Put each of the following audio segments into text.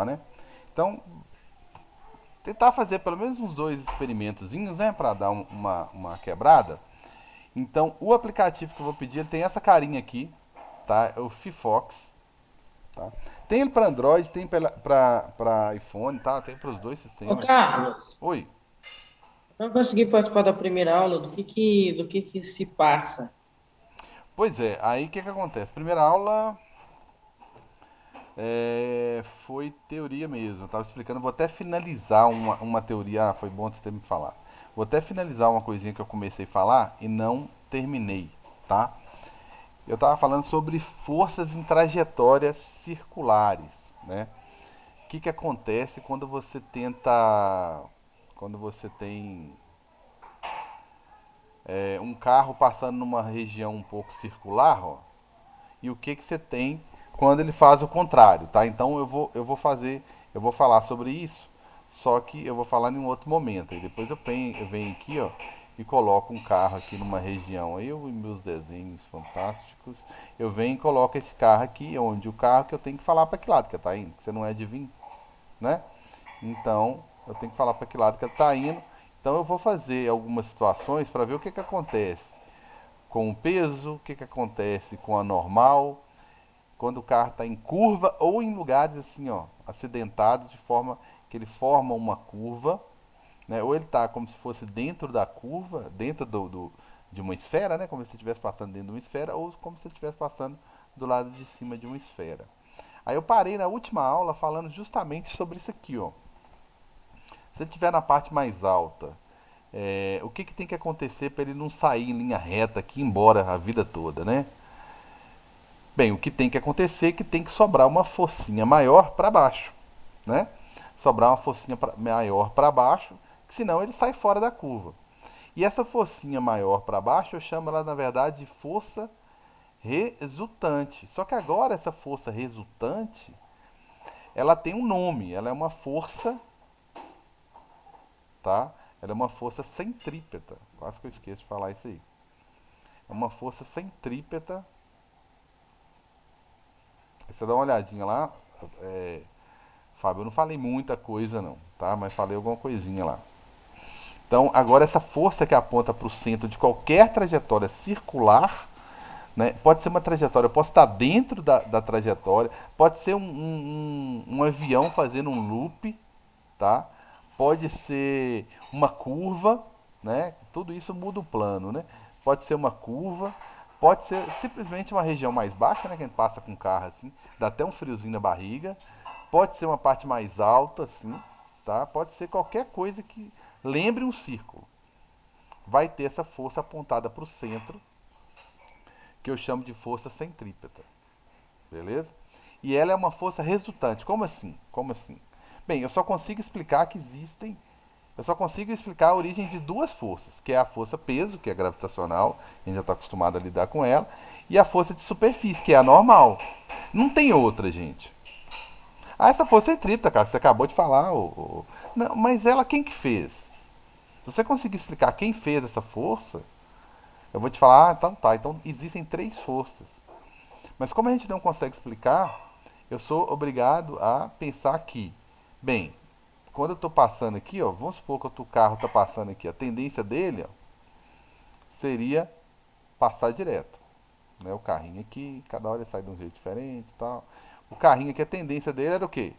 lá, né? Então, tentar fazer pelo menos uns dois experimentozinhos, né? Pra dar uma quebrada. Então, o aplicativo que eu vou pedir, ele tem essa carinha aqui, tá? É o Fifox, tá? Tem ele para Android, tem para iPhone, tá? Tem para os dois Ô, sistemas. Carlos, Oi. não consegui participar da primeira aula, do que se passa? Pois é, aí o que que acontece? Primeira aula foi teoria mesmo. Eu tava explicando, vou até finalizar uma teoria. Ah, foi bom você ter me falado. Vou até finalizar uma coisinha que eu comecei a falar e não terminei, tá? Eu tava falando sobre forças em trajetórias circulares, né? O que que acontece quando você tenta, quando você tem um carro passando numa região um pouco circular, ó, e o que que você tem quando ele faz o contrário, tá? Então eu vou falar sobre isso, só que eu vou falar em um outro momento. E depois eu venho aqui, ó, e coloco um carro aqui numa região. Eu e meus desenhos fantásticos, eu venho e coloco esse carro aqui, onde o carro que eu tenho que falar para que lado que tá indo, que você não é adivinha, né? Então, eu tenho que falar para que lado que ele está indo. Então, eu vou fazer algumas situações para ver o que, que acontece com o peso, o que, que acontece com a normal, quando o carro está em curva ou em lugares assim, ó, acidentados, de forma que ele forma uma curva, né? Ou ele está como se fosse dentro da curva, dentro de uma esfera, né? Como se ele estivesse passando dentro de uma esfera, ou como se ele estivesse passando do lado de cima de uma esfera. Aí eu parei na última aula falando justamente sobre isso aqui, ó. Se ele estiver na parte mais alta, o que, que tem que acontecer para ele não sair em linha reta aqui e ir embora a vida toda, né? Bem, o que tem que acontecer é que tem que sobrar uma forcinha maior para baixo, né? Sobrar uma forcinha maior para baixo, que senão ele sai fora da curva. E essa forcinha maior para baixo, eu chamo ela na verdade de força resultante. Só que agora essa força resultante, ela tem um nome, ela é uma força, tá? Ela é uma força centrípeta. Quase que eu esqueço de falar isso aí. É uma força centrípeta. Você dá uma olhadinha lá. É, Fábio, eu não falei muita coisa não, tá? Mas falei alguma coisinha lá. Então, agora essa força que aponta para o centro de qualquer trajetória circular, né? Pode ser uma trajetória, eu posso estar dentro da trajetória, pode ser um avião fazendo um loop, tá? Pode ser uma curva, né? Tudo isso muda o plano, né? Pode ser uma curva, pode ser simplesmente uma região mais baixa, né? Que a gente passa com o carro assim, dá até um friozinho na barriga. Pode ser uma parte mais alta, assim, tá? Pode ser qualquer coisa que lembre um círculo. Vai ter essa força apontada para o centro, que eu chamo de força centrípeta, beleza? E ela é uma força resultante. Como assim? Como assim? Bem, eu só consigo explicar que existem. Eu só consigo explicar a origem de duas forças, que é a força peso, que é gravitacional, a gente já está acostumado a lidar com ela, e a força de superfície, que é a normal. Não tem outra, gente. Ah, essa força centrípeta, cara, você acabou de falar. Não, mas ela quem que fez? Se você conseguir explicar quem fez essa força, eu vou te falar, ah, então tá, então existem três forças. Mas como a gente não consegue explicar, eu sou obrigado a pensar que, bem, quando eu estou passando aqui, ó, vamos supor que o carro está passando aqui, a tendência dele, ó, seria passar direto, né? O carrinho aqui, cada hora ele sai de um jeito diferente, e tal. O carrinho aqui, a tendência dele era o quê?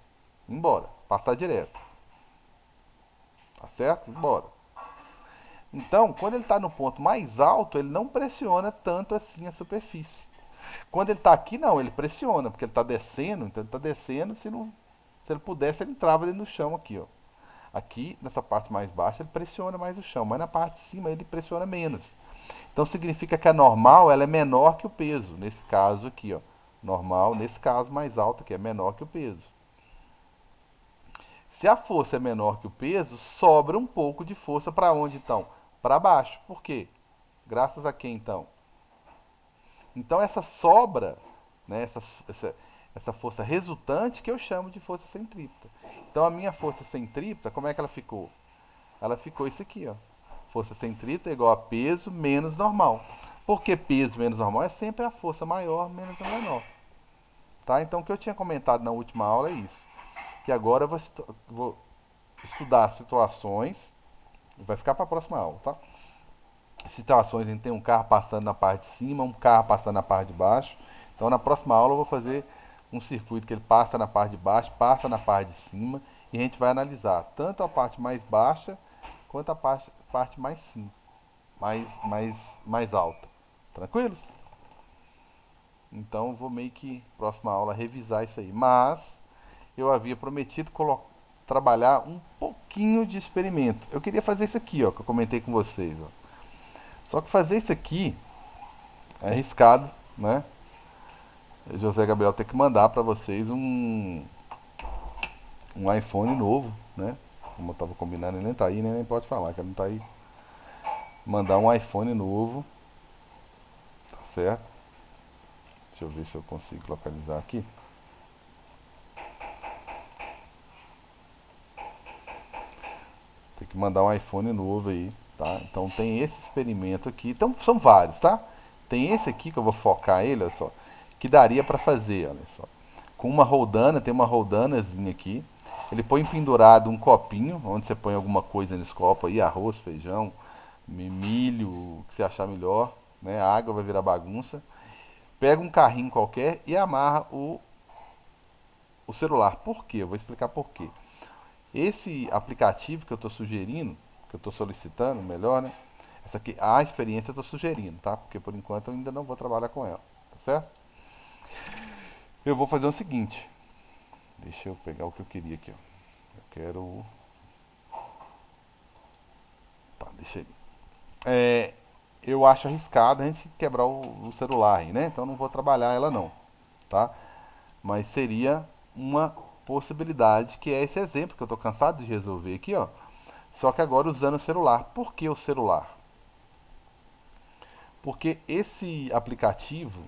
Ir embora, passar direto, tá certo? Ir embora. Então, quando ele está no ponto mais alto, ele não pressiona tanto assim a superfície. Quando ele está aqui, não, ele pressiona, porque ele está descendo, então ele está descendo, se ele pudesse, ele entrava ali no chão aqui, ó. Aqui, nessa parte mais baixa, ele pressiona mais o chão, mas na parte de cima ele pressiona menos. Então significa que a normal ela é menor que o peso, nesse caso aqui, ó. Normal, nesse caso mais alta, que é menor que o peso. Se a força é menor que o peso, sobra um pouco de força para onde então? Para baixo. Por quê? Graças a quem então? Então essa sobra, né, essa força resultante que eu chamo de força centrípeta. Então a minha força centrípeta, como é que ela ficou? Ela ficou isso aqui, ó. Força centrípeta é igual a peso menos normal. Porque peso menos normal é sempre a força maior menos a menor. Tá? Então o que eu tinha comentado na última aula é isso. que agora eu vou estudar situações, vai ficar para a próxima aula, tá? Situações em que tem um carro passando na parte de cima, um carro passando na parte de baixo. Então na próxima aula eu vou fazer um circuito que ele passa na parte de baixo, passa na parte de cima e a gente vai analisar tanto a parte mais baixa quanto a parte mais sim, mais alta. Tranquilos? Então eu vou meio que próxima aula revisar isso aí. Mas eu havia prometido trabalhar um pouquinho de experimento. Eu queria fazer isso aqui, ó, que eu comentei com vocês, ó. Só que fazer isso aqui é arriscado, né? José Gabriel tem que mandar para vocês um iPhone novo, né? Como eu tava combinando, ele nem tá aí, né? Nem pode falar que ele não tá aí. Mandar um iPhone novo, tá certo? Deixa eu ver se eu consigo localizar aqui. Tem que mandar um iPhone novo aí, tá? Então tem esse experimento aqui. Então são vários, tá? Tem esse aqui que eu vou focar ele, olha só, que daria para fazer, olha só. Com uma roldana, tem uma roldanazinha aqui. Ele põe pendurado um copinho, onde você põe alguma coisa nesse copo aí, arroz, feijão, milho, o que você achar melhor, né? A água vai virar bagunça. Pega um carrinho qualquer e amarra o celular. Por quê? Eu vou explicar por quê. Esse aplicativo que eu estou sugerindo, que eu estou solicitando, melhor, né? Essa aqui, a experiência eu estou sugerindo, tá? Porque por enquanto eu ainda não vou trabalhar com ela, tá certo? Eu vou fazer o seguinte. Deixa eu pegar o que eu queria aqui, ó. Eu quero. Tá, deixa ele. É, eu acho arriscado a gente quebrar o celular aí, né? Então eu não vou trabalhar ela não, tá? Mas seria uma possibilidade, que é esse exemplo que eu estou cansado de resolver aqui, ó. Só que agora usando o celular. Por que o celular? Porque esse aplicativo,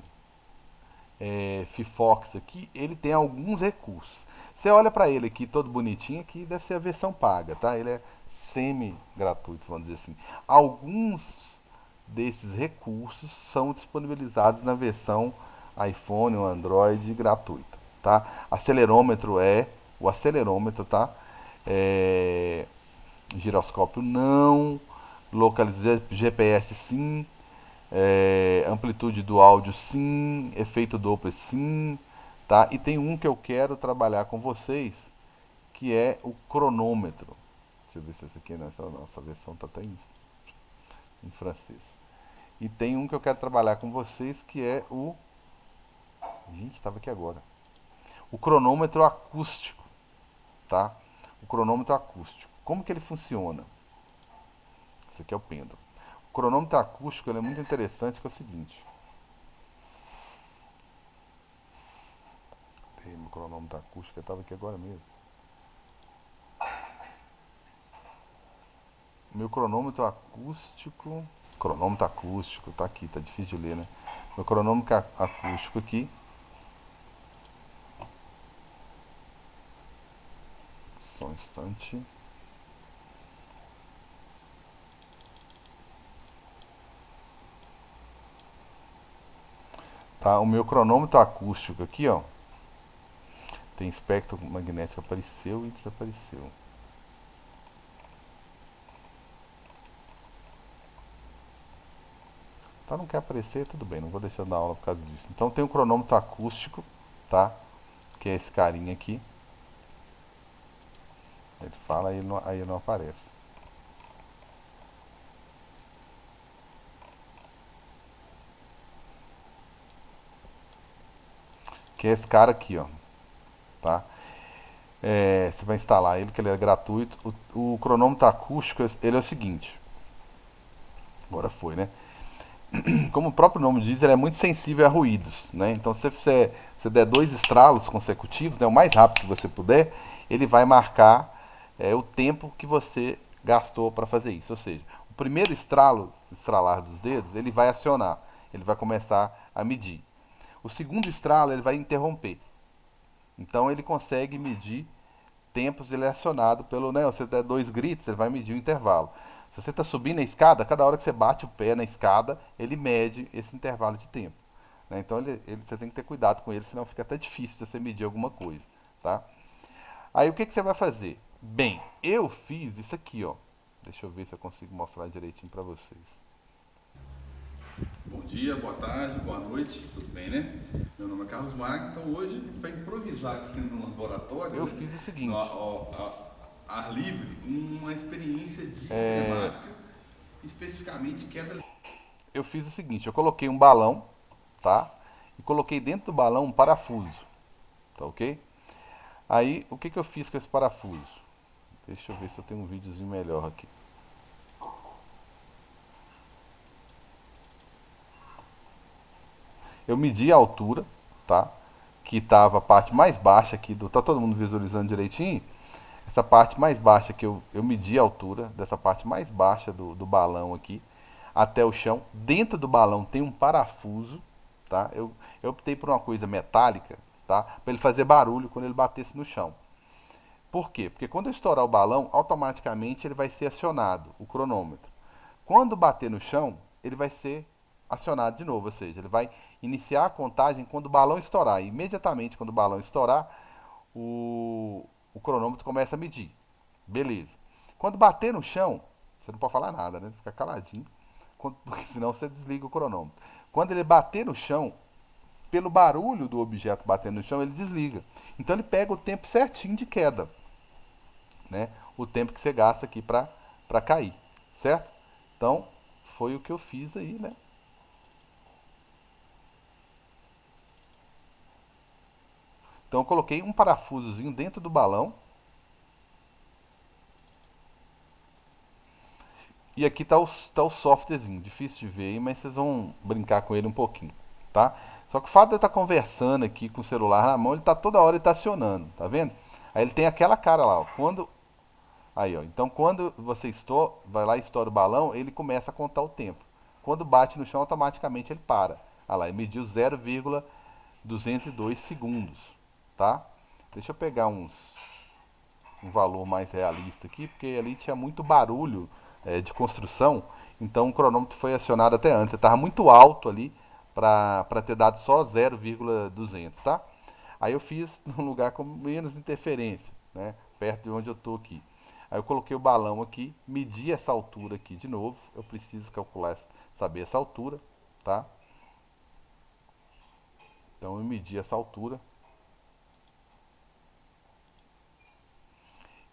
Fifox aqui, ele tem alguns recursos. Você olha para ele aqui todo bonitinho, aqui deve ser a versão paga, tá? Ele é semi-gratuito, vamos dizer assim. Alguns desses recursos são disponibilizados na versão iPhone ou Android gratuita, tá? O acelerômetro, tá? É, giroscópio não, localizar GPS sim, amplitude do áudio sim, efeito Doppler sim, tá? E tem um que eu quero trabalhar com vocês, que é o cronômetro. Deixa eu ver se esse aqui nessa nossa versão tá até em francês. E tem um que eu quero trabalhar com vocês, que é o. Gente, estava aqui agora. O cronômetro acústico, tá? O cronômetro acústico. Como que ele funciona? Esse aqui é o pêndulo. O cronômetro acústico ele é muito interessante, que é o seguinte. Tem meu cronômetro acústico, eu estava aqui agora mesmo. Meu cronômetro acústico. Cronômetro acústico, tá aqui, tá difícil de ler, né? Meu cronômetro acústico aqui. Só um instante. Tá, o meu cronômetro acústico aqui, ó. Tem espectro magnético, apareceu e desapareceu. Tá, não quer aparecer, tudo bem, não vou deixar dar aula por causa disso. Então tem o cronômetro acústico, tá? Que é esse carinha aqui. Ele fala aí ele não aparece. Que é esse cara aqui, ó. Tá? Você vai instalar ele, que ele é gratuito. O cronômetro acústico, ele é o seguinte. Agora foi, né? Como o próprio nome diz, ele é muito sensível a ruídos, né? Então, se você der dois estralos consecutivos, né, o mais rápido que você puder, ele vai marcar o tempo que você gastou para fazer isso. Ou seja, o primeiro estralar dos dedos, ele vai acionar, ele vai começar a medir. O segundo estralo, ele vai interromper. Então, ele consegue medir tempos, ele é acionado pelo, né? Você der dois gritos, ele vai medir o intervalo. Se você está subindo a escada, cada hora que você bate o pé na escada, ele mede esse intervalo de tempo. Né? Então você tem que ter cuidado com ele, senão fica até difícil de você medir alguma coisa. Tá? Aí o que, que você vai fazer? Bem, eu fiz isso aqui, ó. Deixa eu ver se eu consigo mostrar direitinho para vocês. Bom dia, boa tarde, boa noite, tudo bem, né? Meu nome é Carlos Magno, então hoje a gente vai improvisar aqui no laboratório. Eu fiz o seguinte: ar livre, uma experiência de cinemática, especificamente queda. Eu fiz o seguinte: eu coloquei um balão, tá? E coloquei dentro do balão um parafuso, tá ok? Aí, o que, que eu fiz com esse parafuso? Deixa eu ver se eu tenho um videozinho melhor aqui. Eu medi a altura, tá? Que estava a parte mais baixa aqui do. Tá todo mundo visualizando direitinho? Essa parte mais baixa que eu medi a altura, dessa parte mais baixa do balão aqui, até o chão. Dentro do balão tem um parafuso, tá? Eu optei por uma coisa metálica, tá? Para ele fazer barulho quando ele batesse no chão. Por quê? Porque quando eu estourar o balão, automaticamente ele vai ser acionado, o cronômetro. Quando bater no chão, ele vai ser acionado de novo, ou seja, ele vai iniciar a contagem quando o balão estourar. E imediatamente quando o balão estourar, o cronômetro começa a medir. Beleza. Quando bater no chão, você não pode falar nada, né? Fica caladinho, porque senão você desliga o cronômetro. Quando ele bater no chão, pelo barulho do objeto batendo no chão, ele desliga. Então ele pega o tempo certinho de queda, né? O tempo que você gasta aqui para cair, certo? Então, foi o que eu fiz aí, né? Então eu coloquei um parafusozinho dentro do balão. E aqui tá o softwarezinho, difícil de ver aí, mas vocês vão brincar com ele um pouquinho, tá? Só que o fato de eu estar conversando aqui com o celular na mão, ele tá toda hora acionando, tá vendo? Aí ele tem aquela cara lá, ó. Aí, ó. Então quando você vai lá e estoura o balão, ele começa a contar o tempo. Quando bate no chão, automaticamente ele para. Olha lá, ele mediu 0,202 segundos, tá? Deixa eu pegar um valor mais realista aqui, porque ali tinha muito barulho de construção, então o cronômetro foi acionado até antes. Ele estava muito alto ali para ter dado só 0,200, tá? Aí eu fiz num lugar com menos interferência, né? Perto de onde eu estou aqui. Aí eu coloquei o balão aqui, medi essa altura aqui de novo. Eu preciso calcular, saber essa altura, tá? Então eu medi essa altura.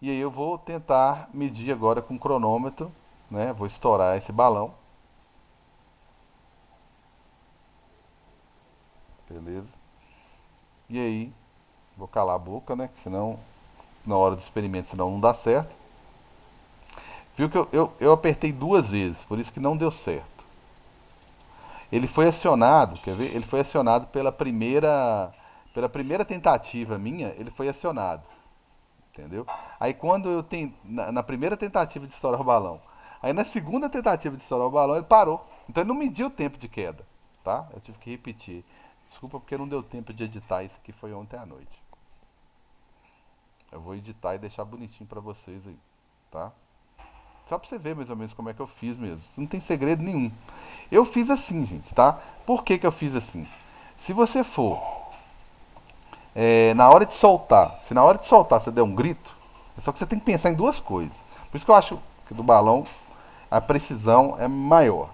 E aí eu vou tentar medir agora com o cronômetro, né? Vou estourar esse balão. Beleza? E aí, vou calar a boca, né? Que senão, na hora do experimento, senão não dá certo. Viu que eu apertei duas vezes, por isso que não deu certo. Ele foi acionado, quer ver? Ele foi acionado pela primeira tentativa minha, ele foi acionado. Entendeu? Aí quando eu tenho. Na primeira tentativa de estourar o balão. Aí na segunda tentativa de estourar o balão, ele parou. Então ele não mediu o tempo de queda. Tá? Eu tive que repetir. Desculpa porque não deu tempo de editar isso que foi ontem à noite. Eu vou editar e deixar bonitinho pra vocês aí. Tá? Só pra você ver mais ou menos como é que eu fiz mesmo. Não tem segredo nenhum. Eu fiz assim, gente, tá? Por que, que eu fiz assim? Se você for na hora de soltar, se na hora de soltar você der um grito, é só que você tem que pensar em duas coisas. Por isso que eu acho que do balão a precisão é maior.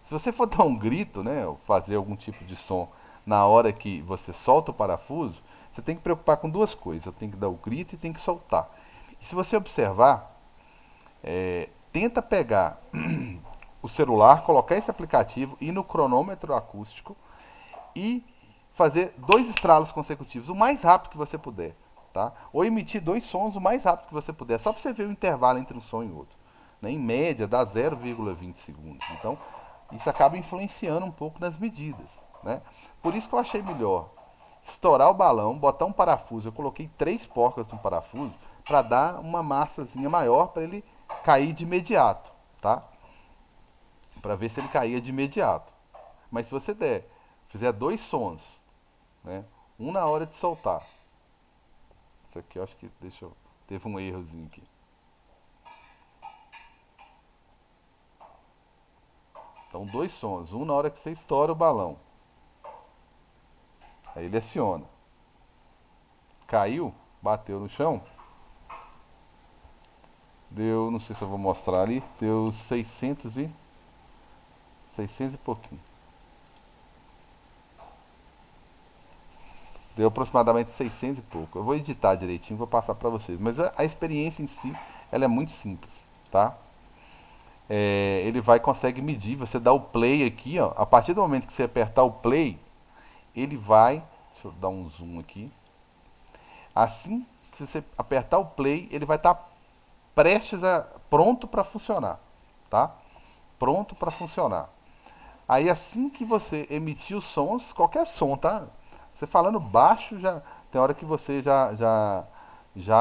Se você for dar um grito, né, ou fazer algum tipo de som na hora que você solta o parafuso, você tem que preocupar com duas coisas. Eu tenho que dar o grito e tem que soltar. E se você observar, tenta pegar o celular, colocar esse aplicativo, ir no cronômetro acústico e fazer dois estralos consecutivos, o mais rápido que você puder, tá? Ou emitir dois sons o mais rápido que você puder, só para você ver o intervalo entre um som e outro. Né? Em média, dá 0,20 segundos. Então, isso acaba influenciando um pouco nas medidas, né? Por isso que eu achei melhor estourar o balão, botar um parafuso. Eu coloquei 3 porcas no parafuso para dar uma massazinha maior para ele cair de imediato, tá? Para ver se ele caía de imediato. Mas se você fizer dois sons, né? Um na hora de soltar. Isso aqui eu acho que teve um errozinho aqui. Então dois sons, um na hora que você estoura o balão. Aí ele aciona. Caiu, bateu no chão, Deu, não sei se eu vou mostrar ali, deu 600 e pouquinho. Deu aproximadamente 600 e pouco. Eu vou editar direitinho, vou passar para vocês. Mas a experiência em si, ela é muito simples, tá? Ele vai consegue medir. Você dá o play aqui, ó. A partir do momento que você apertar o play, ele vai. Deixa eu dar um zoom aqui. Assim que você apertar o play, ele vai estar prestes a pronto para funcionar, tá? Pronto para funcionar. Aí assim que você emitir os sons, qualquer som, tá? Você falando baixo, já tem hora que você já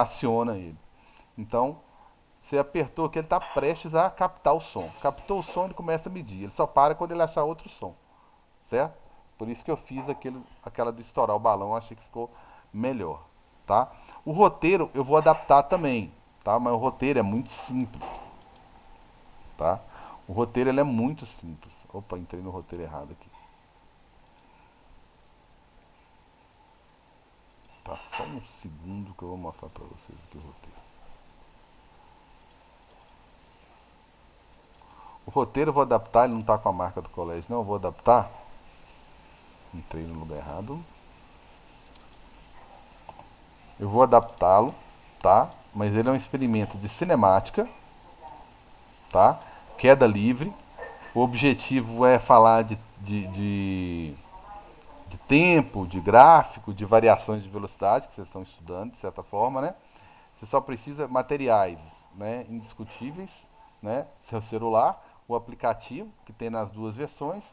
aciona ele. Então, você apertou aqui, ele está prestes a captar o som. Captou o som, ele começa a medir. Ele só para quando ele achar outro som, certo? Por isso que eu fiz aquela de estourar o balão, eu achei que ficou melhor, tá? O roteiro eu vou adaptar também, tá? Mas o roteiro é muito simples, tá? O roteiro ele é muito simples. Opa, entrei no roteiro errado aqui. Tá, só um segundo que eu vou mostrar pra vocês aqui o roteiro. O roteiro eu vou adaptar, ele não tá com a marca do colégio, não. Eu vou adaptar. Entrei no lugar errado. Eu vou adaptá-lo, tá? Mas ele é um experimento de cinemática, tá? Queda livre. O objetivo é falar de tempo, de gráfico, de variações de velocidade que vocês estão estudando, de certa forma, né? Você só precisa materiais, né, indiscutíveis, né? Seu celular, o aplicativo que tem nas duas versões.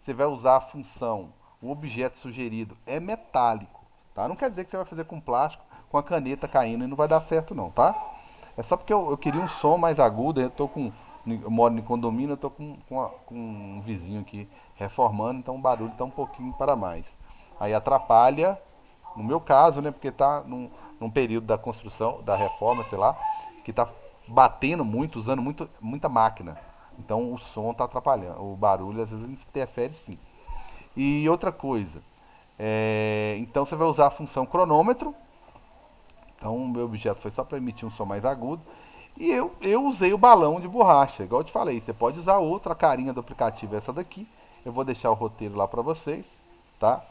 Você vai usar a função, o objeto sugerido é metálico, tá? Não quer dizer que você vai fazer com plástico, com a caneta caindo e não vai dar certo não, tá? É só porque eu queria um som mais agudo, eu moro em condomínio, eu tô com um vizinho aqui reformando, então o barulho tá um pouquinho para mais. Aí atrapalha, no meu caso, né, porque tá num período da construção, da reforma, sei lá, que tá batendo muito, usando muita máquina. Então o som tá atrapalhando, o barulho às vezes interfere sim. E outra coisa, então você vai usar a função cronômetro. Então o meu objeto foi só para emitir um som mais agudo. E eu usei o balão de borracha, igual eu te falei. Você pode usar outra carinha do aplicativo, essa daqui. Eu vou deixar o roteiro lá para vocês, tá?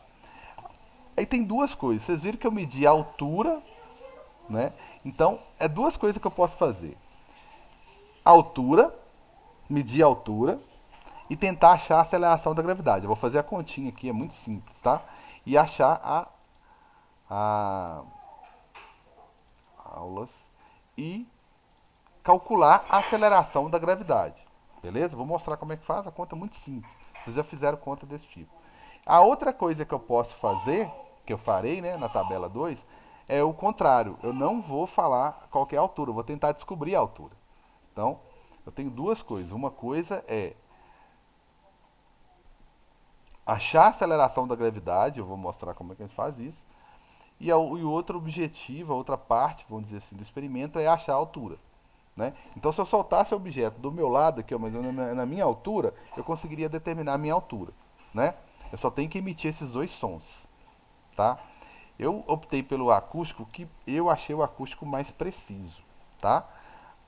Aí tem duas coisas. Vocês viram que eu medi a altura, né? Então, é duas coisas que eu posso fazer. A altura, medir a altura e tentar achar a aceleração da gravidade. Eu vou fazer a continha aqui, é muito simples, tá? E achar a aulas e calcular a aceleração da gravidade. Beleza? Vou mostrar como é que faz. A conta é muito simples. Vocês já fizeram conta desse tipo. A outra coisa que eu posso fazer, que eu farei, né, na tabela 2, é o contrário. Eu não vou falar qual que é a altura, eu vou tentar descobrir a altura. Então, eu tenho duas coisas. Uma coisa é achar a aceleração da gravidade, eu vou mostrar como é que a gente faz isso. E o outro objetivo, a outra parte, vamos dizer assim, do experimento é achar a altura. Né? Então, se eu soltasse o objeto do meu lado, aqui, ó, mas na minha altura, eu conseguiria determinar a minha altura. Né? Eu só tenho que emitir esses dois sons. Tá? Eu optei pelo acústico, que eu achei o acústico mais preciso. Tá?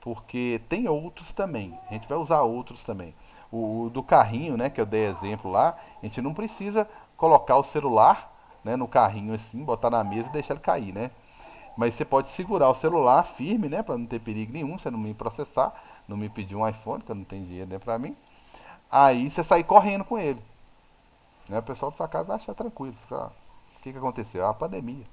Porque tem outros também. A gente vai usar outros também. O do carrinho, né, que eu dei exemplo lá, a gente não precisa colocar o celular, né, no carrinho assim, botar na mesa e deixar ele cair, né? Mas você pode segurar o celular firme, né, para não ter perigo nenhum, você não me processar, não me pedir um iPhone, que eu não tenho dinheiro nem para mim. Aí você sair correndo com ele. Né? O pessoal da sua casa vai achar tranquilo. O que, que aconteceu? É a pandemia.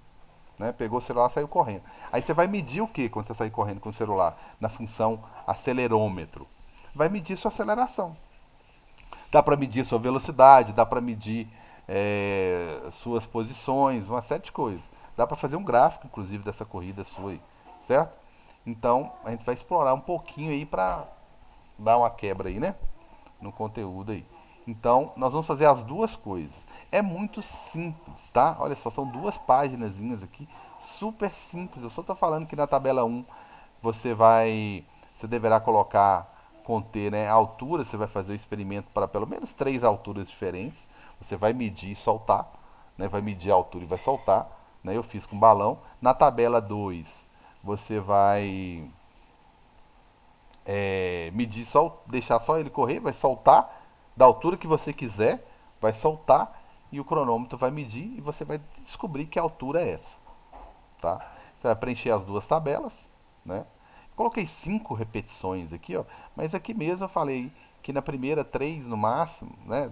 Né? Pegou o celular e saiu correndo. Aí você vai medir o que quando você sair correndo com o celular? Na função acelerômetro. Vai medir sua aceleração. Dá para medir sua velocidade, dá para medir suas posições, uma série de coisas. Dá para fazer um gráfico, inclusive, dessa corrida sua aí, certo? Então, a gente vai explorar um pouquinho aí para dar uma quebra aí, né? No conteúdo aí. Então, nós vamos fazer as duas coisas. É muito simples, tá? Olha só, são duas páginas aqui, super simples. Eu só estou falando que na tabela um você deverá colocar, conter, né, a altura. Você vai fazer o experimento para pelo menos três alturas diferentes. Você vai medir e soltar, né? Vai medir a altura e vai soltar, né? Eu fiz com balão. Na tabela 2 você vai medir só, deixar só ele correr, vai soltar da altura que você quiser, vai soltar e o cronômetro vai medir e você vai descobrir que altura é essa, tá? Você vai preencher as duas tabelas, né? Coloquei 5 repetições aqui, ó, mas aqui mesmo eu falei que na primeira 3 no máximo, né?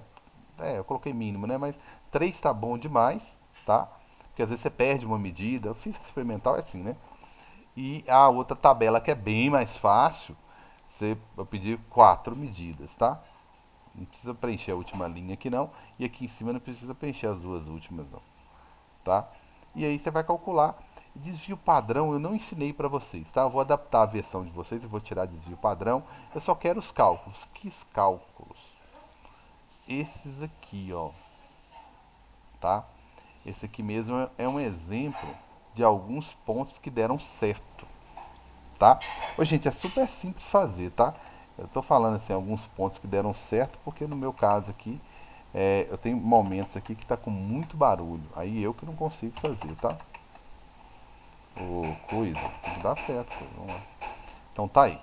Eu coloquei mínimo, né? Mas 3 tá bom demais, tá? Porque às vezes você perde uma medida. Eu fiz experimental é assim, né? E a outra tabela que é bem mais fácil, eu pedi 4 medidas, tá? Não precisa preencher a última linha aqui não. E aqui em cima não precisa preencher as duas últimas não, tá? E aí você vai calcular. Desvio padrão eu não ensinei para vocês, tá? Eu vou adaptar a versão de vocês, eu vou tirar desvio padrão. Eu só quero os cálculos. Que cálculos? Esses aqui, ó, tá? Esse aqui mesmo é um exemplo de alguns pontos que deram certo, tá? Ô, gente, é super simples fazer, tá? Eu tô falando assim alguns pontos que deram certo porque no meu caso aqui eu tenho momentos aqui que tá com muito barulho, aí eu que não consigo fazer, tá? Ô, coisa, tem que dar certo, coisa. Vamos lá. Então tá aí.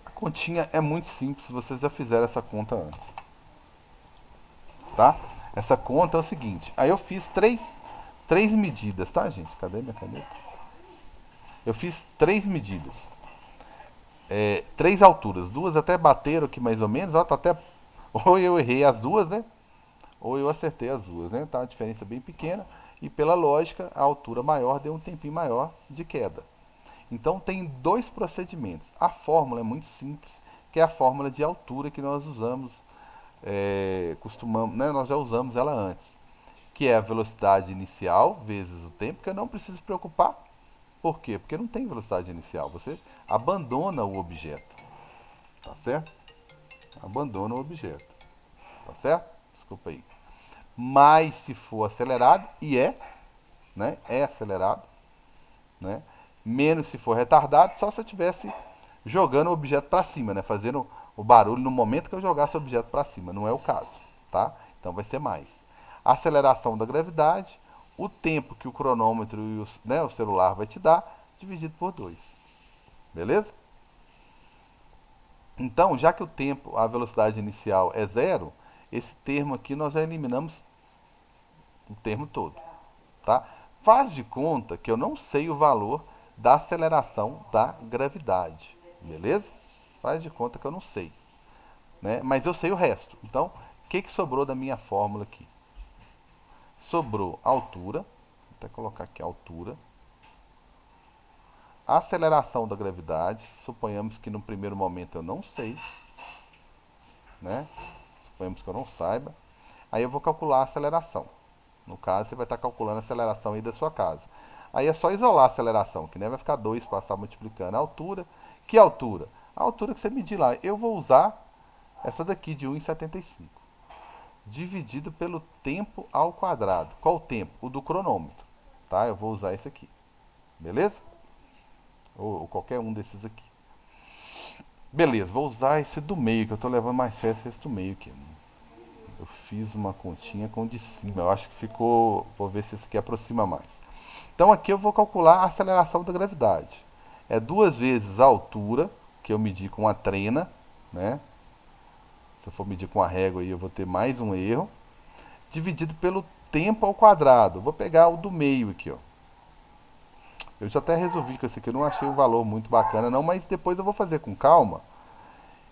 A continha é muito simples, vocês já fizeram essa conta antes, tá? Essa conta é o seguinte, aí eu fiz três medidas, tá, gente? Cadê minha caneta? Eu fiz 3 medidas. 3 alturas. Duas até bateram aqui mais ou menos. Ó, tá até. Ou eu errei as duas, né? Ou eu acertei as duas, né? Tá uma diferença bem pequena. E pela lógica, a altura maior deu um tempinho maior de queda. Então tem 2 procedimentos. A fórmula é muito simples, que é a fórmula de altura que nós usamos, costumamos, né? Nós já usamos ela antes, que é a velocidade inicial vezes o tempo, que eu não preciso me preocupar. Por quê? Porque não tem velocidade inicial. Você abandona o objeto, tá certo? Abandona o objeto, tá certo? Desculpa aí. Mas se for acelerado, e né? É acelerado, né? Menos se for retardado, só se eu estivesse jogando o objeto para cima, né? Fazendo o barulho no momento que eu jogasse o objeto para cima. Não é o caso, tá? Então vai ser mais. A aceleração da gravidade, o tempo que o cronômetro e o celular vai te dar, dividido por 2. Beleza? Então, já que o tempo, a velocidade inicial é zero, esse termo aqui nós já eliminamos o termo todo, tá? Faz de conta que eu não sei o valor da aceleração da gravidade, beleza? Faz de conta que eu não sei, né? Mas eu sei o resto. Então, o que sobrou da minha fórmula aqui? Sobrou altura, vou até colocar aqui altura, a aceleração da gravidade, suponhamos que no primeiro momento eu não sei, né? Suponhamos que eu não saiba. Aí eu vou calcular a aceleração. No caso, você vai estar calculando a aceleração aí da sua casa. Aí é só isolar a aceleração, que nem vai ficar 2 passar multiplicando a altura. Que altura? A altura que você medir lá. Eu vou usar essa daqui de 1,75. Dividido pelo tempo ao quadrado. Qual o tempo? O do cronômetro. Tá? Eu vou usar esse aqui. Beleza? Ou qualquer um desses aqui. Beleza, vou usar esse do meio, que eu estou levando mais festa esse do meio aqui. Eu fiz uma continha com o de cima. Eu acho que ficou. Vou ver se esse aqui aproxima mais. Então aqui eu vou calcular a aceleração da gravidade. É 2 vezes a altura, que eu medi com a trena, né? Se eu for medir com a régua aí, eu vou ter mais um erro. Dividido pelo tempo ao quadrado. Vou pegar o do meio aqui, ó. Eu já até resolvi com esse aqui, eu não achei o valor muito bacana não, mas depois eu vou fazer com calma.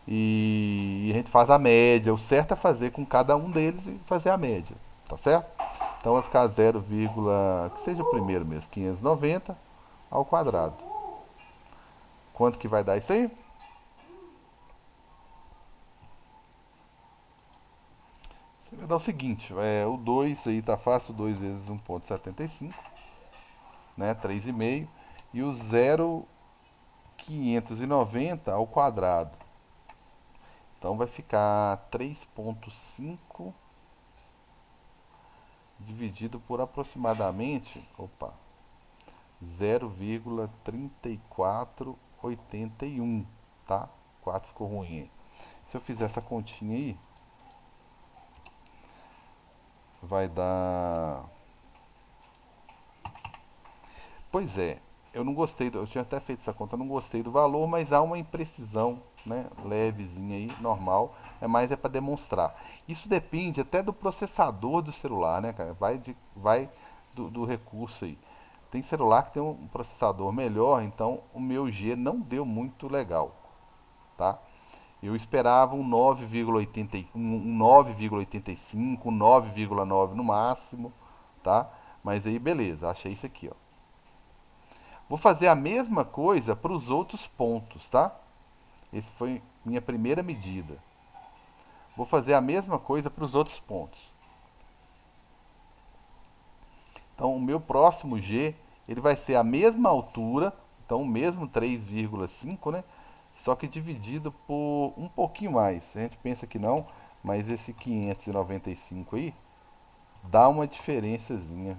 E a gente faz a média. O certo é fazer com cada um deles e fazer a média, tá certo? Então vai ficar 0, que seja o primeiro mesmo, 590 ao quadrado. Quanto que vai dar isso aí? Você vai dar o seguinte, o 2 aí tá fácil, 2 vezes 1,75, né? 3,5. E o 0,590 ao quadrado. Então vai ficar 3,5 dividido por aproximadamente, 0,3481, tá? 4 ficou ruim. Se eu fizer essa continha aí, vai dar. Pois é, eu não gostei, eu tinha até feito essa conta, eu não gostei do valor, mas há uma imprecisão, né, levezinha aí, normal, é para demonstrar. Isso depende até do processador do celular, né, cara? Vai do recurso aí. Tem celular que tem um processador melhor, então o meu G não deu muito legal, tá? Eu esperava um 9,80, um 9,85, um 9,9 no máximo, tá? Mas aí beleza, achei isso aqui, ó. Vou fazer a mesma coisa para os outros pontos, tá? Esse foi minha primeira medida. Vou fazer a mesma coisa para os outros pontos. Então, o meu próximo G, ele vai ser a mesma altura, então o mesmo 3,5, né? Só que dividido por um pouquinho mais. A gente pensa que não, mas esse 595 aí dá uma diferençazinha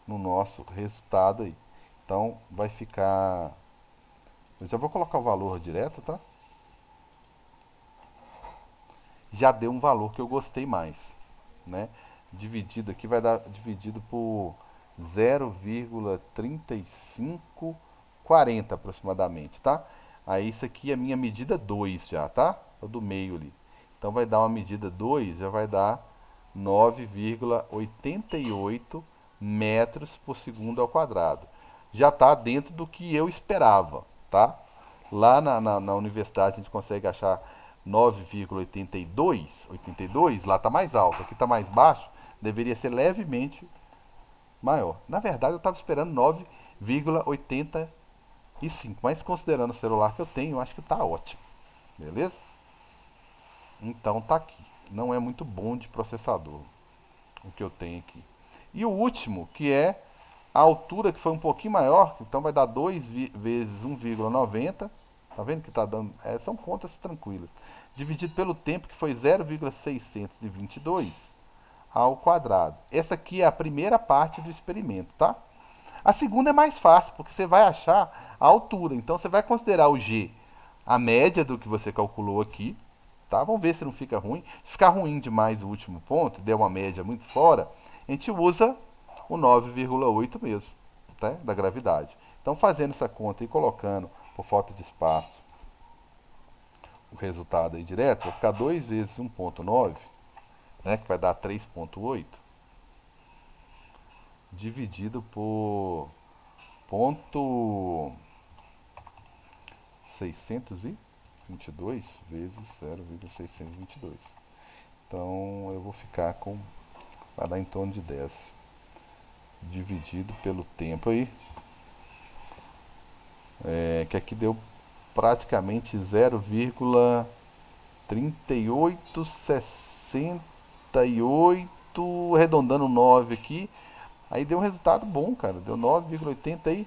no nosso resultado aí. Então, vai ficar... Eu já vou colocar o valor direto, tá? Já deu um valor que eu gostei mais, né? Dividido aqui vai dar dividido por 0,3540 aproximadamente, tá? Aí isso aqui é minha medida 2 já, tá? É do meio ali. Então vai dar uma medida 2, já vai dar 9,88 metros por segundo ao quadrado. Já está dentro do que eu esperava, tá? Lá na universidade a gente consegue achar 9,82, 82, lá está mais alto, aqui está mais baixo, deveria ser levemente maior. Na verdade eu estava esperando 9,85, mas considerando o celular que eu tenho, eu acho que está ótimo, beleza? Então tá aqui. Não é muito bom de processador o que eu tenho aqui. E o último, que é a altura que foi um pouquinho maior, então vai dar 2 vezes 1,90. Tá vendo que tá dando. São contas tranquilas. Dividido pelo tempo, que foi 0,622 ao quadrado. Essa aqui é a primeira parte do experimento, tá? A segunda é mais fácil, porque você vai achar a altura. Então você vai considerar o G a média do que você calculou aqui, tá? Vamos ver se não fica ruim. Se ficar ruim demais o último ponto, der uma média muito fora, a gente usa o 9,8 mesmo, tá? Da gravidade. Então fazendo essa conta e colocando por falta de espaço o resultado aí direto, vai ficar 2 vezes 1,9, né, que vai dar 3,8, dividido por ponto 622 vezes 0,622. Então eu vou ficar com, vai dar em torno de 10, dividido pelo tempo aí, que aqui deu praticamente 0,3868, arredondando 9 aqui. Aí deu um resultado bom, cara. Deu 9,82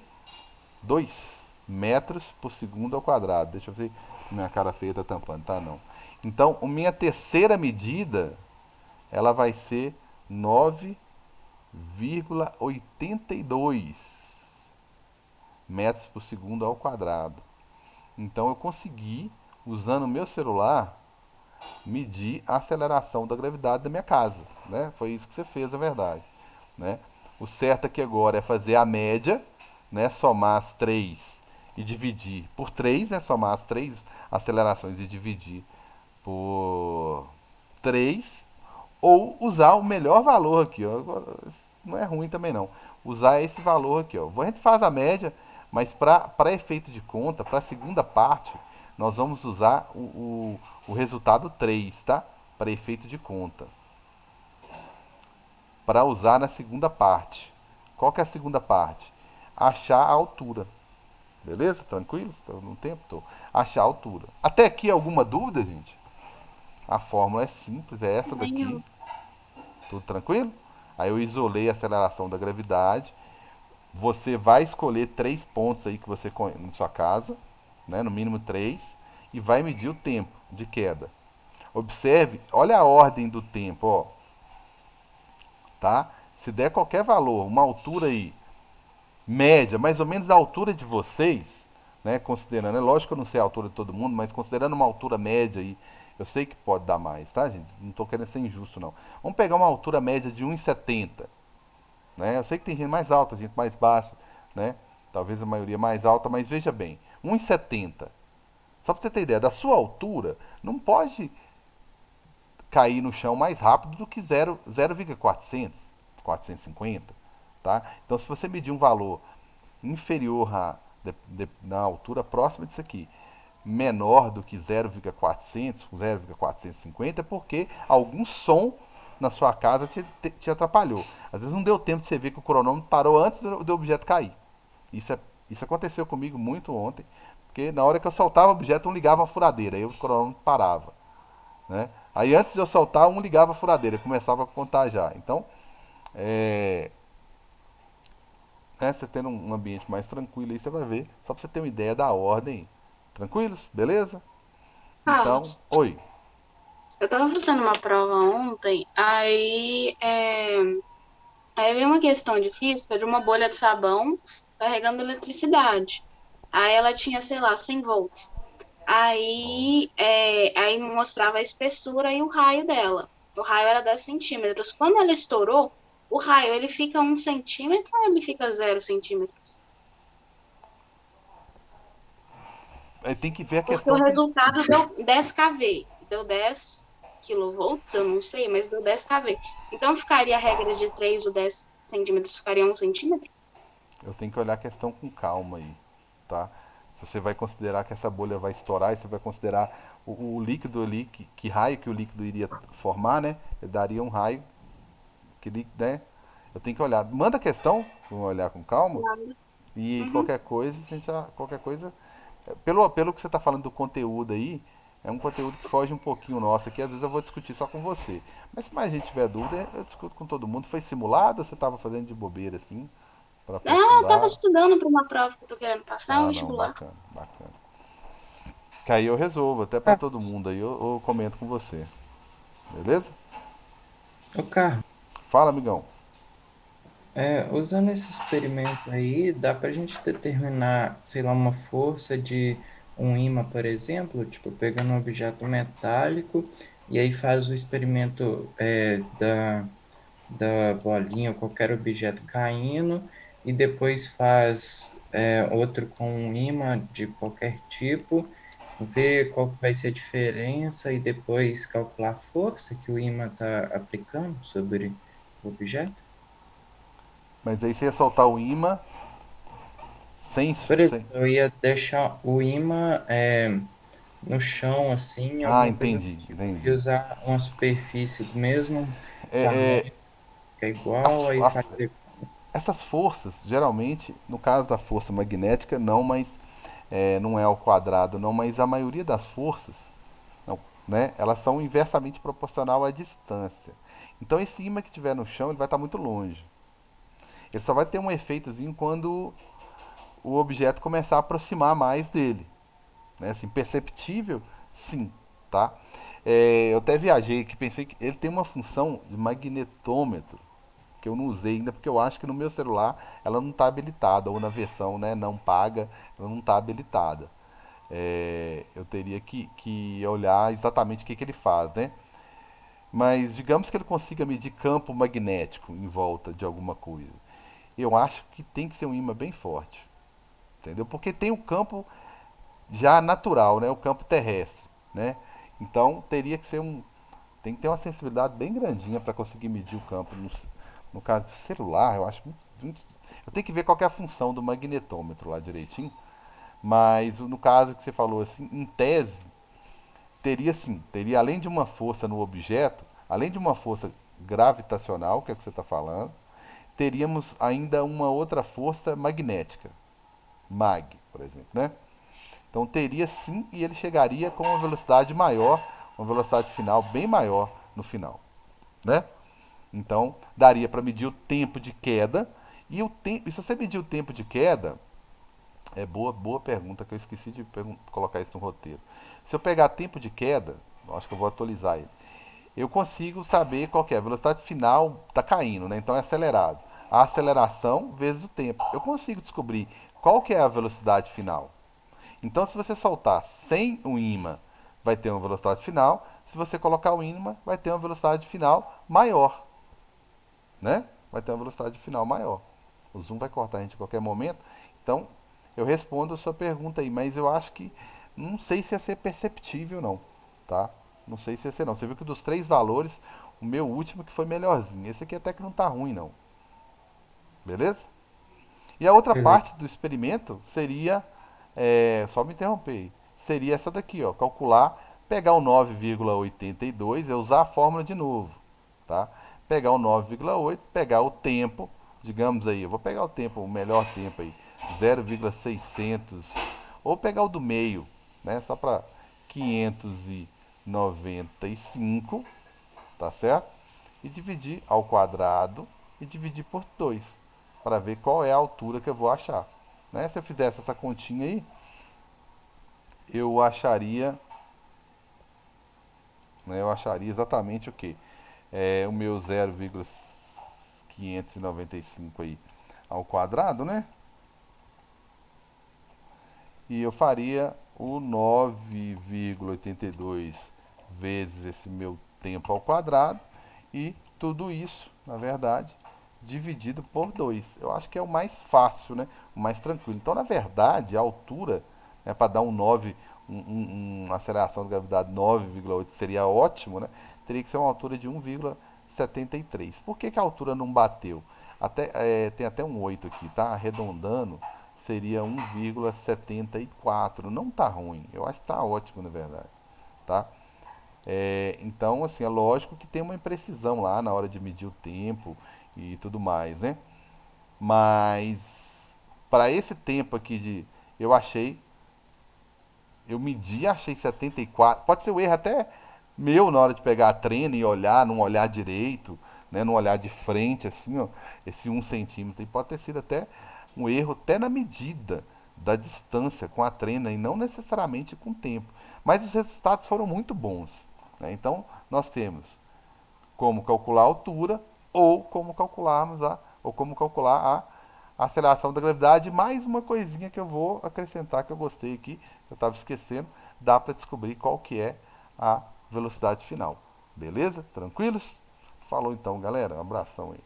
metros por segundo ao quadrado. Deixa eu ver. Minha cara feia tá tampando, tá não. Então, a minha terceira medida, ela vai ser 9,82 metros por segundo ao quadrado. Então eu consegui, usando o meu celular, medir a aceleração da gravidade da minha casa, né? Foi isso que você fez, na verdade, né? O certo aqui agora é fazer a média, né? Somar as três e dividir por 3, né? Somar as três acelerações e dividir por 3, ou usar o melhor valor aqui, ó. Não é ruim também não. Usar esse valor aqui, ó. A gente faz a média, mas para efeito de conta, para a segunda parte, nós vamos usar o resultado 3, tá? Para efeito de conta. Para usar na segunda parte. Qual que é a segunda parte? Achar a altura. Beleza? Tranquilo? Estou no tempo? Tô. Achar a altura. Até aqui alguma dúvida, gente? A fórmula é simples, é essa daqui. Tenho. Tudo tranquilo? Aí eu isolei a aceleração da gravidade. Você vai escolher 3 pontos aí que você na sua casa, né? No mínimo 3, e vai medir o tempo de queda. Observe, olha a ordem do tempo, ó, tá? Se der qualquer valor, uma altura aí média, mais ou menos a altura de vocês, né? Considerando, é lógico que eu não sei a altura de todo mundo, mas considerando uma altura média aí, eu sei que pode dar mais, tá, gente? Não estou querendo ser injusto, não. Vamos pegar uma altura média de 1,70, né? Eu sei que tem gente mais alta, gente mais baixa, né? Talvez a maioria mais alta, mas veja bem, 1,70. Só para você ter ideia, da sua altura, não pode cair no chão mais rápido do que 0,400, 450, tá? Então, se você medir um valor inferior na altura próxima disso aqui, menor do que 0,400, 0,450, é porque algum som na sua casa te atrapalhou. Às vezes não deu tempo de você ver que o cronômetro parou antes do objeto cair. Isso, isso aconteceu comigo muito ontem, porque na hora que eu soltava o objeto, um ligava a furadeira, aí o cronômetro parava. Né? Aí antes de eu soltar, um ligava a furadeira, começava a contar já. Então, é, você tendo um ambiente mais tranquilo aí, você vai ver, só para você ter uma ideia da ordem. Tranquilos? Beleza? Então, Carlos, oi. eu tava fazendo uma prova ontem, aí veio uma questão de física de uma bolha de sabão carregando eletricidade. Aí ela tinha, sei lá, 100 volts. Aí mostrava a espessura e o raio dela. O raio era 10 centímetros. Quando ela estourou, o raio ele fica 1 centímetro ou ele fica 0 centímetros? Tem que ver a Porque o questão com. resultado deu 10 kV. Deu 10 kilovolts, eu não sei, mas deu 10 kV. Então ficaria a regra de 3 ou 10 centímetros, ficaria 1 centímetro? Eu tenho que olhar a questão com calma aí, tá? Se você vai considerar que essa bolha vai estourar, e você vai considerar o líquido ali, que raio que o líquido iria formar, né? Ele daria um raio, que líquido, né? Eu tenho que olhar. Manda a questão, vamos olhar com calma. E Uhum. qualquer coisa, a gente já, qualquer coisa. Pelo que você está falando do conteúdo aí, é um conteúdo que foge um pouquinho nosso aqui. Às vezes eu vou discutir só com você. Mas se mais gente tiver dúvida, eu discuto com todo mundo. Foi simulado ou você estava fazendo de bobeira assim, para Ah, eu tava aprofundar? estudando para uma prova que eu tô querendo passar, um Ah, não, vestibular. bacana, bacana. Que aí eu resolvo, até para Ah, todo mundo aí eu comento com você. Beleza? o carro, Fala, amigão. usando esse experimento aí, dá para a gente determinar, sei lá, uma força de um ímã, por exemplo, tipo, pegando um objeto metálico e aí faz o experimento da bolinha ou qualquer objeto caindo e depois faz outro com um ímã de qualquer tipo, ver qual que vai ser a diferença e depois calcular a força que o ímã está aplicando sobre o objeto. Mas aí você ia soltar o imã sem. Por exemplo, sem... eu ia deixar o ímã no chão, assim, Ah, alguma coisa do entendi, tipo, e entendi. usar uma superfície do mesmo É, tamanho, que é igual, as, aí as, fazer. essas forças, geralmente, no caso da força magnética, não, mas não é ao quadrado, não, mas a maioria das forças, não, né, elas são inversamente proporcional à distância. Então esse ímã que estiver no chão, ele vai estar muito longe. Ele só vai ter um efeitozinho quando o objeto começar a aproximar mais dele. Né? Assim, perceptível, sim, tá? Eu até viajei que pensei que ele tem uma função de magnetômetro que eu não usei ainda porque eu acho que no meu celular ela não está habilitada ou na versão, né, não paga, ela não está habilitada. Eu teria que olhar exatamente o que ele faz, né? Mas digamos que ele consiga medir campo magnético em volta de alguma coisa. Eu acho que tem que ser um imã bem forte, entendeu? Porque tem o campo já natural, né? O campo terrestre, né? Então teria que ser tem que ter uma sensibilidade bem grandinha para conseguir medir o campo. No caso do celular, eu acho eu tenho que ver qual que é a função do magnetômetro lá direitinho. Mas no caso que você falou assim, em tese, teria sim, teria além de uma força no objeto, além de uma força gravitacional, que é o que você está falando, teríamos ainda uma outra força magnética, mag, por exemplo, né? Então teria sim e ele chegaria com uma velocidade maior, uma velocidade final bem maior no final, né? Então daria para medir o tempo de queda e o tempo. E se você medir o tempo de queda, é boa pergunta que eu esqueci de colocar isso no roteiro. Se eu pegar tempo de queda, acho que eu vou atualizar ele. Eu consigo saber qual que é a velocidade final está caindo, né? Então é acelerado. A aceleração vezes o tempo. Eu consigo descobrir qual que é a velocidade final. Então, se você soltar sem o ímã, vai ter uma velocidade final. Se você colocar o ímã, vai ter uma velocidade final maior, né? Vai ter uma velocidade final maior. O Zoom vai cortar a gente a qualquer momento. Então, eu respondo a sua pergunta aí, mas eu acho que não sei se ia ser perceptível não, tá? Não sei se ia ser não. Você viu que dos três valores, o meu último que foi melhorzinho. Esse aqui até que não tá ruim não. Beleza? E a outra Beleza. parte do experimento seria, só me interromper aí, seria essa daqui, ó, calcular, pegar o 9,82 e usar a fórmula de novo, tá? Pegar o 9,8, pegar o tempo, digamos aí, eu vou pegar o tempo, o melhor tempo aí, 0,600, ou pegar o do meio, né, só para 595, tá certo? E dividir ao quadrado e dividir por 2 para ver qual é a altura que eu vou achar. Né? Se eu fizesse essa continha aí, eu acharia, né, eu acharia exatamente o que? O meu 0,595 aí ao quadrado, né? E eu faria o 9,82 vezes esse meu tempo ao quadrado e tudo isso, na verdade, dividido por 2. Eu acho que é o mais fácil, né? O mais tranquilo. Então, na verdade, a altura, né, para dar um 9, uma aceleração de gravidade 9,8, que seria ótimo, né? Teria que ser uma altura de 1,73. Por que, que a altura não bateu? Tem até um 8 aqui, tá? Arredondando, seria 1,74. Não tá ruim. Eu acho que tá ótimo, na verdade. Tá? Então, assim, é lógico que tem uma imprecisão lá na hora de medir o tempo e tudo mais, né? Mas para esse tempo aqui de eu achei, eu medi, achei 74. Pode ser o erro até meu na hora de pegar a trena e olhar, não olhar direito, né? Não olhar de frente assim, ó, esse 1 centímetro. E pode ter sido até um erro até na medida da distância com a trena e não necessariamente com o tempo. Mas os resultados foram muito bons, né? Então, nós temos como calcular a altura ou como calcular a aceleração da gravidade. Mais uma coisinha que eu vou acrescentar que eu gostei aqui, que eu estava esquecendo, dá para descobrir qual que é a velocidade final. Beleza? Tranquilos? Falou então, galera. Um abração aí.